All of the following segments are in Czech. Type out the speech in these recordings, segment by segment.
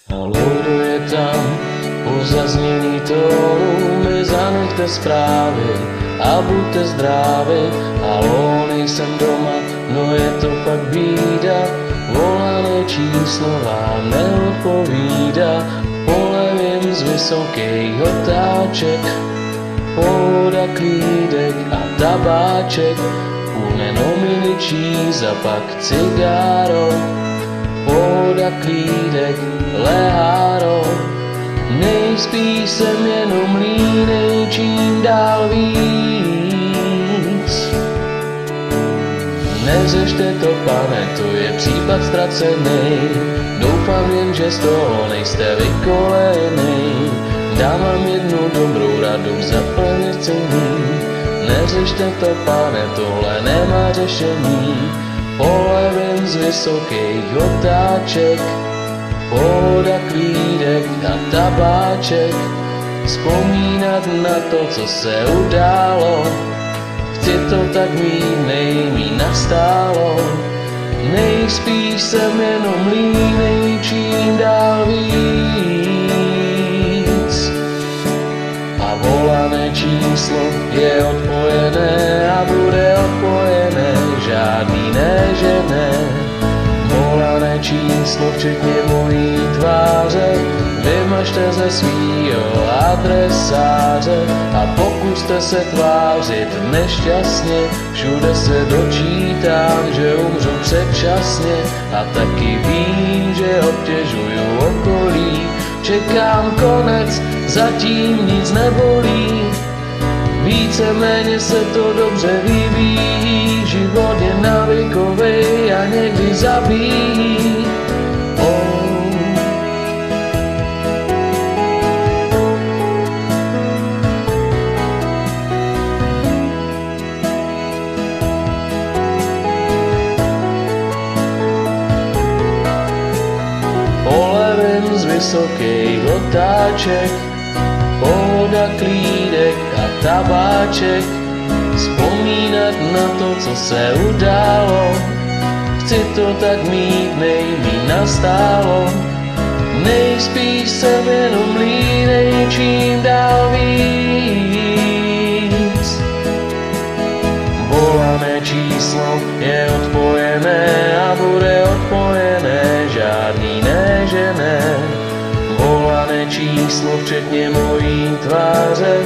Haló, kdo je tam? Po zaznění tónu mi zanechte zprávy a buďte zdraví. Haló, nejsem doma, no je to fakt bída. Volané číslo vám neodpovídá. Polevím z vysokých otáček, voda, klídek a tabáček. Půlne nominičí, za pak cigáro, voda, klídek, leháro. Nejspíš jsem jenom línej, čím dál víc. Neřešte to, pane, to je případ ztracený. Doufám jen, že z toho nejste vykolejený. Dám vám jednu dobrou radu, zaplněcení. Neřešte to, pane, tohle nemá řešení. Polevím z vysokých otáček, voda, klídek a tabáček. Vzpomínat na to, co se událo, chci to tak mít, nejmí nastálo. Nejspíš jsem jenom línej, čím dál víc. A volané číslo je odpojené a bude odpojené, žádný ne, že ne. Volané číslo včetně mojí tváře vymažte ze svýho adresáře a pokuste se tvářit nešťastně. Všude se dočítám, že umřu předčasně a taky vím, že obtěžuju okolí. Čekám konec, zatím nic nebolí. Víceméně se to dobře vyvíjí, život je návykový a někdy zabíjí. Polevím z vysokých otáček, voda, klídek a tabáček. Vzpomínat na to, co se událo, chci to tak mít, nejmí nastálo. Nejspíš jsem jenom línej, čím dál víc. Volané číslo je odpojené a bude odpojené, žádný ne, že ne. Volané číslo včetně mojí tváře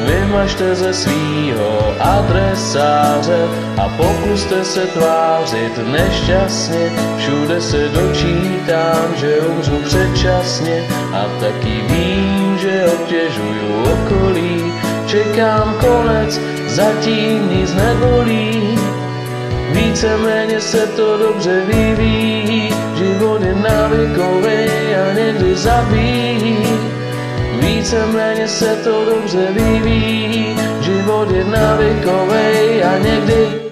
vymažte ze svýho adresáře a pokuste se tvářit nešťastně. Všude se dočítám, že umřu předčasně a taky vím, že obtěžuju okolí. Čekám konec, zatím nic nebolí. Víceméně se to dobře vyvíjí, život je návykový a někdy zabíjí. Víceméně se to dobře vyvíjí, život je návykový a někdy